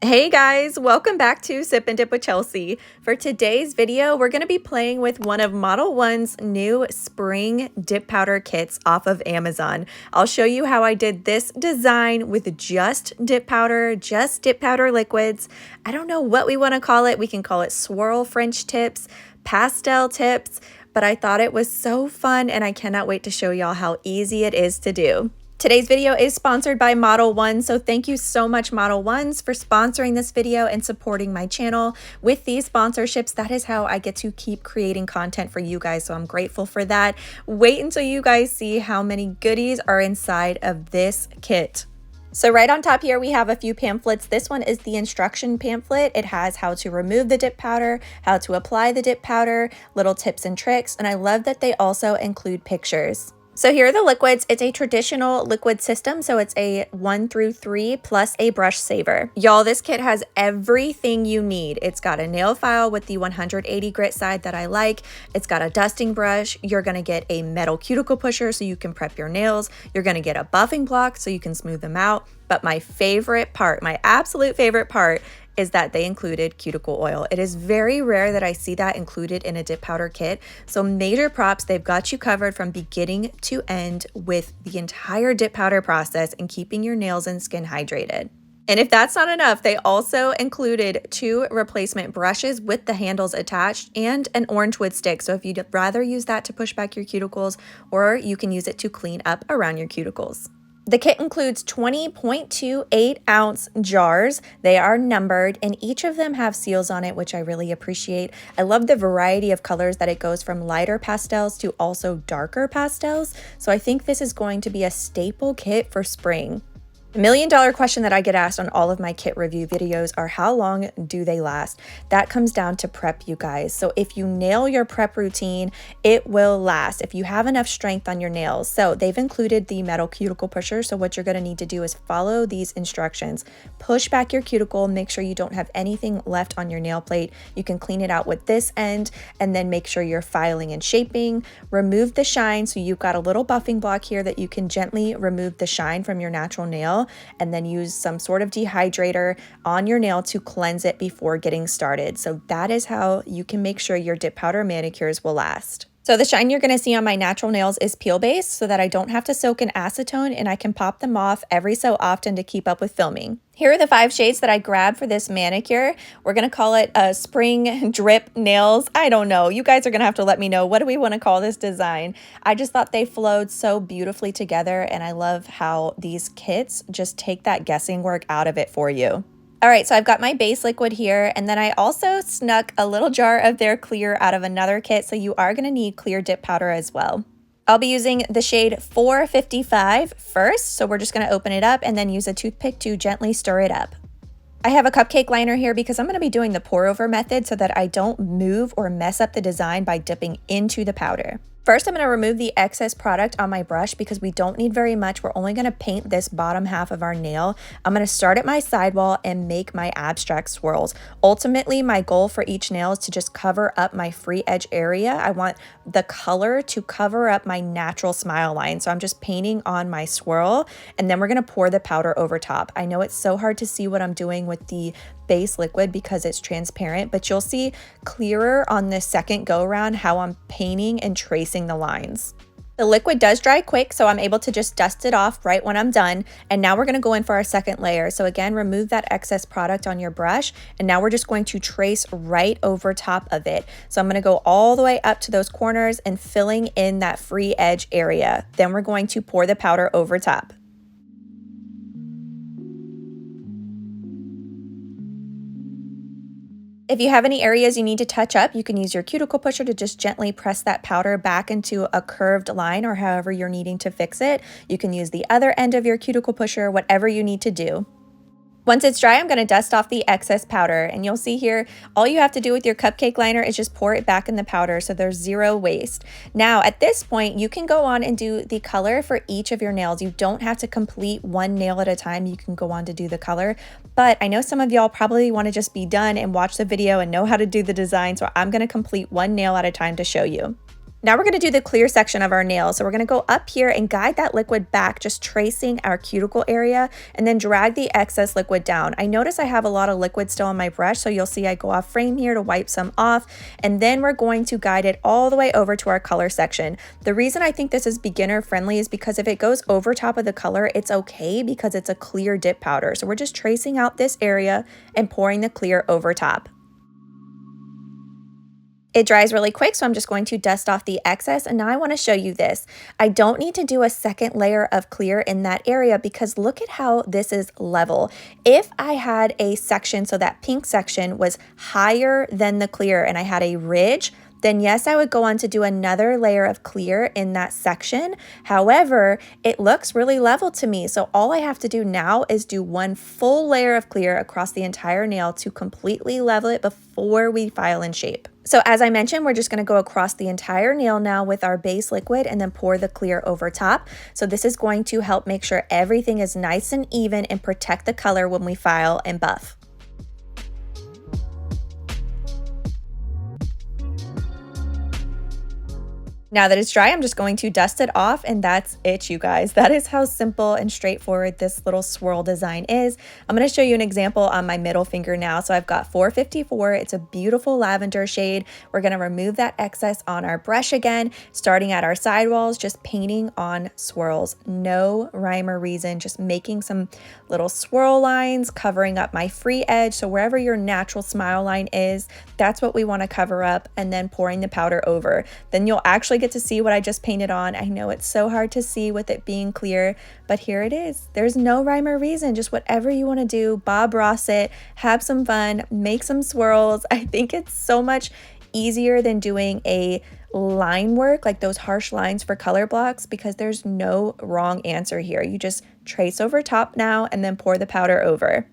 Hey guys, welcome back to Sip and Dip with Chelsea. For today's video, we're going to be playing with one of Model 1's new spring dip powder kits off of Amazon. I'll show you how I did this design with just dip powder liquids. I don't know what we want to call it. We can call it swirl French tips, pastel tips, but I thought it was so fun and I cannot wait to show y'all how easy it is to do. Today's video is sponsored by Model 1, so thank you so much Model 1s for sponsoring this video and supporting my channel. With these sponsorships, that is how I get to keep creating content for you guys, so I'm grateful for that. Wait until you guys see how many goodies are inside of this kit. So right on top here, we have a few pamphlets. This one is the instruction pamphlet. It has how to remove the dip powder, how to apply the dip powder, little tips and tricks, and I love that they also include pictures. So here are the liquids. It's a traditional liquid system, so it's a 1 through 3 plus a brush saver. Y'all, this kit has everything you need. It's got a nail file with the 180 grit side that I like. It's got a dusting brush. You're gonna get a metal cuticle pusher so you can prep your nails. You're gonna get a buffing block so you can smooth them out. But my favorite part, my absolute favorite part, is that they included cuticle oil. It is very rare that I see that included in a dip powder kit. So major props, they've got you covered from beginning to end with the entire dip powder process and keeping your nails and skin hydrated. And if that's not enough, they also included 2 replacement brushes with the handles attached and an orange wood stick. So if you'd rather use that to push back your cuticles, or you can use it to clean up around your cuticles. The kit includes 20.28 ounce jars. They are numbered and each of them have seals on it, which I really appreciate. I love the variety of colors that it goes from lighter pastels to also darker pastels. So I think this is going to be a staple kit for spring. The $1,000,000 question that I get asked on all of my kit review videos are how long do they last? That comes down to prep, you guys. So if you nail your prep routine, it will last if you have enough strength on your nails. So they've included the metal cuticle pusher. So what you're going to need to do is follow these instructions. Push back your cuticle, make sure you don't have anything left on your nail plate. You can clean it out with this end and then make sure you're filing and shaping. Remove the shine. So you've got a little buffing block here that you can gently remove the shine from your natural nail, and then use some sort of dehydrator on your nail to cleanse it before getting started. So that is how you can make sure your dip powder manicures will last. So the shine you're going to see on my natural nails is peel based so that I don't have to soak in acetone and I can pop them off every so often to keep up with filming. Here are the 5 shades that I grabbed for this manicure. We're going to call it a spring drip nails. I don't know. You guys are going to have to let me know. What do we want to call this design? I just thought they flowed so beautifully together and I love how these kits just take that guessing work out of it for you. All right, so I've got my base liquid here, and then I also snuck a little jar of their clear out of another kit, so you are gonna need clear dip powder as well. I'll be using the shade 455 first, so we're just gonna open it up and then use a toothpick to gently stir it up. I have a cupcake liner here because I'm going to be doing the pour over method so that I don't move or mess up the design by dipping into the powder. First, I'm going to remove the excess product on my brush because we don't need very much. We're only going to paint this bottom half of our nail. I'm going to start at my sidewall and make my abstract swirls. Ultimately, my goal for each nail is to just cover up my free edge area. I want the color to cover up my natural smile line. So I'm just painting on my swirl and then we're going to pour the powder over top. I know it's so hard to see what I'm doing with the base liquid because it's transparent, but you'll see clearer on the second go around how I'm painting and tracing the lines. The liquid does dry quick, so I'm able to just dust it off right when I'm done. And now we're going to go in for our second layer. So again, remove that excess product on your brush. And now we're just going to trace right over top of it. So I'm going to go all the way up to those corners and filling in that free edge area. Then we're going to pour the powder over top. If you have any areas you need to touch up, you can use your cuticle pusher to just gently press that powder back into a curved line or however you're needing to fix it. You can use the other end of your cuticle pusher, whatever you need to do. Once it's dry, I'm going to dust off the excess powder, and you'll see here, all you have to do with your cupcake liner is just pour it back in the powder so there's zero waste. Now, at this point, you can go on and do the color for each of your nails. You don't have to complete one nail at a time. You can go on to do the color, but I know some of y'all probably want to just be done and watch the video and know how to do the design, so I'm going to complete one nail at a time to show you. Now we're gonna do the clear section of our nail. So we're gonna go up here and guide that liquid back, just tracing our cuticle area, and then drag the excess liquid down. I notice I have a lot of liquid still on my brush, so you'll see I go off frame here to wipe some off, and then we're going to guide it all the way over to our color section. The reason I think this is beginner friendly is because if it goes over top of the color, it's okay because it's a clear dip powder. So we're just tracing out this area and pouring the clear over top. It dries really quick, so I'm just going to dust off the excess, and now I want to show you this. I don't need to do a second layer of clear in that area because look at how this is level. If I had a section, so that pink section was higher than the clear and I had a ridge, then yes, I would go on to do another layer of clear in that section. However, it looks really level to me. So all I have to do now is do one full layer of clear across the entire nail to completely level it before we file and shape. So as I mentioned, we're just gonna go across the entire nail now with our base liquid and then pour the clear over top. So this is going to help make sure everything is nice and even and protect the color when we file and buff. Now that it's dry, I'm just going to dust it off, and that's it, you guys. That is how simple and straightforward this little swirl design is. I'm going to show you an example on my middle finger now. So I've got 454. It's a beautiful lavender shade. We're going to remove that excess on our brush again, starting at our sidewalls, just painting on swirls. No rhyme or reason, just making some little swirl lines, covering up my free edge. So wherever your natural smile line is, that's what we want to cover up, and then pouring the powder over. Then you'll actually get to see what I just painted on. I know it's so hard to see with it being clear, but here it is. There's no rhyme or reason, just whatever you want to do. Bob Ross it, have some fun, make some swirls. I think it's so much easier than doing a line work, like those harsh lines for color blocks, because there's no wrong answer here. You just trace over top now and then pour the powder over.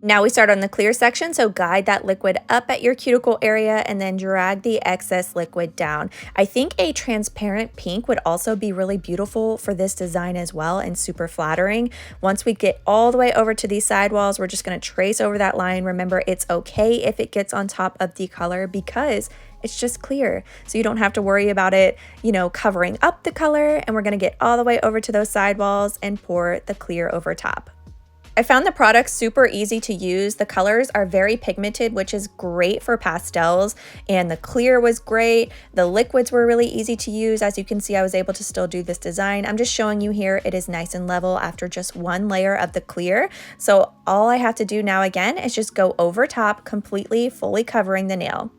Now we start on the clear section, so guide that liquid up at your cuticle area and then drag the excess liquid down. I think a transparent pink would also be really beautiful for this design as well and super flattering. Once we get all the way over to these sidewalls, we're just going to trace over that line. Remember, it's okay if it gets on top of the color because it's just clear. So you don't have to worry about it, covering up the color. And we're going to get all the way over to those sidewalls and pour the clear over top. I found the product super easy to use. The colors are very pigmented, which is great for pastels, and the clear was great. The liquids were really easy to use. As you can see, I was able to still do this design. I'm just showing you here, it is nice and level after just one layer of the clear. So all I have to do now again is just go over top, completely, fully covering the nail.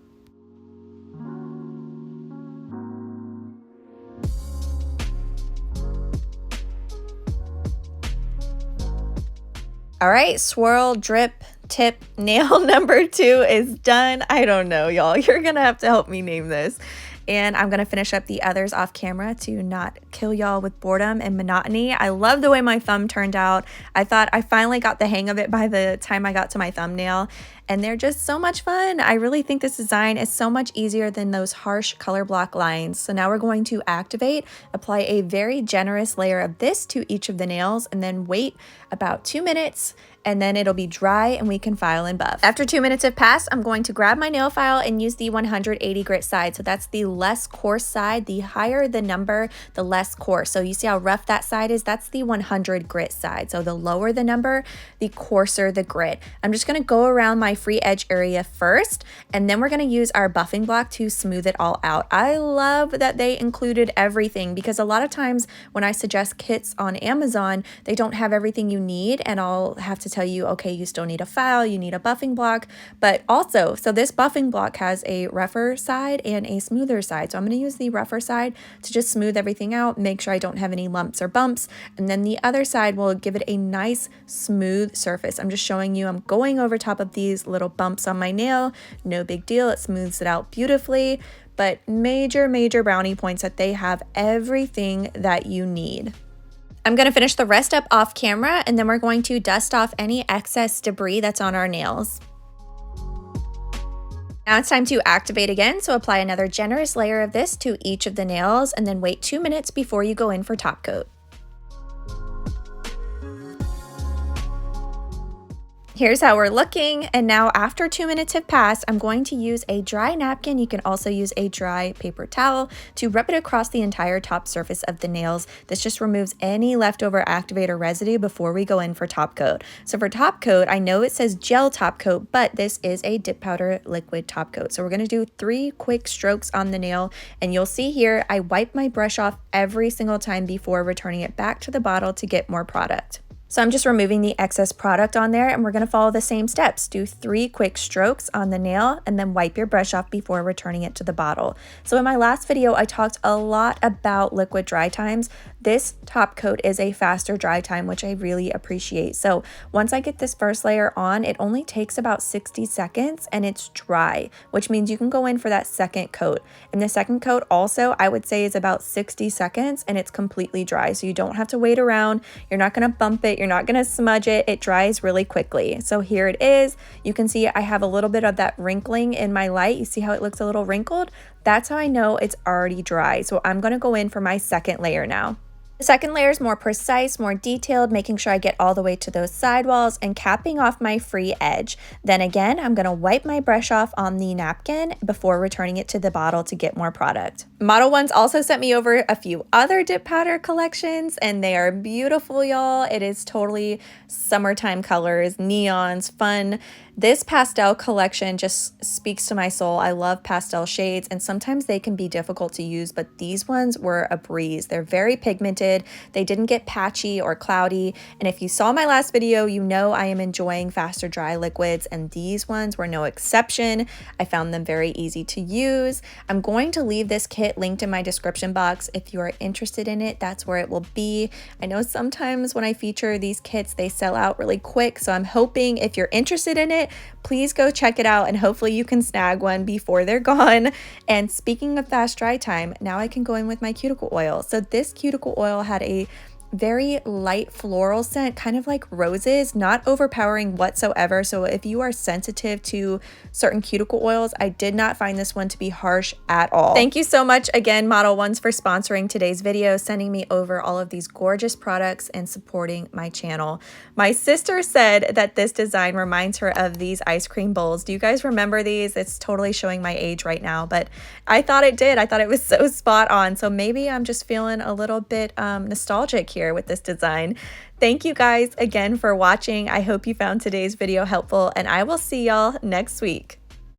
All right, swirl, drip, tip, nail number 2 is done. I don't know, y'all. You're gonna have to help me name this. And I'm gonna finish up the others off camera to not kill y'all with boredom and monotony. I love the way my thumb turned out. I thought I finally got the hang of it by the time I got to my thumbnail, and they're just so much fun. I really think this design is so much easier than those harsh color block lines. So now we're going to activate, apply a very generous layer of this to each of the nails, and then wait about 2 minutes, and then it'll be dry and we can file and buff. After 2 minutes have passed, I'm going to grab my nail file and use the 180 grit side. So that's the less coarse side. The higher the number, the less coarse. So you see how rough that side is? That's the 100 grit side. So the lower the number, the coarser the grit. I'm just gonna go around my free edge area first, and then we're gonna use our buffing block to smooth it all out. I love that they included everything, because a lot of times when I suggest kits on Amazon, they don't have everything you need, and I'll have to tell you, okay, you still need a file, you need a buffing block, but also, so this buffing block has a rougher side and a smoother side. So I'm gonna use the rougher side to just smooth everything out, make sure I don't have any lumps or bumps, and then the other side will give it a nice smooth surface. I'm just showing you, I'm going over top of these little bumps on my nail, no big deal, it smooths it out beautifully, but major brownie points that they have everything that you need. I'm going to finish the rest up off camera, and then we're going to dust off any excess debris that's on our nails. Now it's time to activate again, so apply another generous layer of this to each of the nails and then wait 2 minutes before you go in for top coat. Here's how we're looking, and now after 2 minutes have passed, I'm going to use a dry napkin. You can also use a dry paper towel to rub it across the entire top surface of the nails. This just removes any leftover activator residue before we go in for top coat. So for top coat, I know it says gel top coat, but this is a dip powder liquid top coat. So we're going to do 3 quick strokes on the nail, and you'll see here I wipe my brush off every single time before returning it back to the bottle to get more product. So I'm just removing the excess product on there, and we're going to follow the same steps. Do 3 quick strokes on the nail and then wipe your brush off before returning it to the bottle. So in my last video, I talked a lot about liquid dry times. This top coat is a faster dry time, which I really appreciate. So once I get this first layer on, it only takes about 60 seconds and it's dry, which means you can go in for that second coat. And the second coat also, I would say, is about 60 seconds and it's completely dry. So you don't have to wait around. You're not going to bump it. You're not going to smudge it. It dries really quickly. So here it is. You can see I have a little bit of that wrinkling in my light. You see how it looks a little wrinkled? That's how I know it's already dry. So I'm going to go in for my second layer now. The second layer is more precise, more detailed, making sure I get all the way to those sidewalls and capping off my free edge. Then again, I'm going to wipe my brush off on the napkin before returning it to the bottle to get more product. Model Ones also sent me over a few other dip powder collections, and they are beautiful, y'all. It is totally summertime colors, neons, fun. This pastel collection just speaks to my soul. I love pastel shades, and sometimes they can be difficult to use, but these ones were a breeze. They're very pigmented. They didn't get patchy or cloudy, and if you saw my last video, you know I am enjoying faster dry liquids, and these ones were no exception. I found them very easy to use. I'm going to leave this kit linked in my description box. If you are interested in it, that's where it will be. I know sometimes when I feature these kits, they sell out really quick, so I'm hoping if you're interested in it, please go check it out and hopefully you can snag one before they're gone. And speaking of fast dry time, now I can go in with my cuticle oil. So this cuticle oil had a very light floral scent, kind of like roses, not overpowering whatsoever. So if you are sensitive to certain cuticle oils, I did not find this one to be harsh at all. Thank you so much again, Model Ones, for sponsoring today's video, sending me over all of these gorgeous products and supporting my channel. My sister said that this design reminds her of these ice cream bowls. Do you guys remember these? It's totally showing my age right now, but I thought it did. I thought it was so spot on. So maybe I'm just feeling a little bit nostalgic here with this design. Thank you guys again for watching. I hope you found today's video helpful, and I will see y'all next week.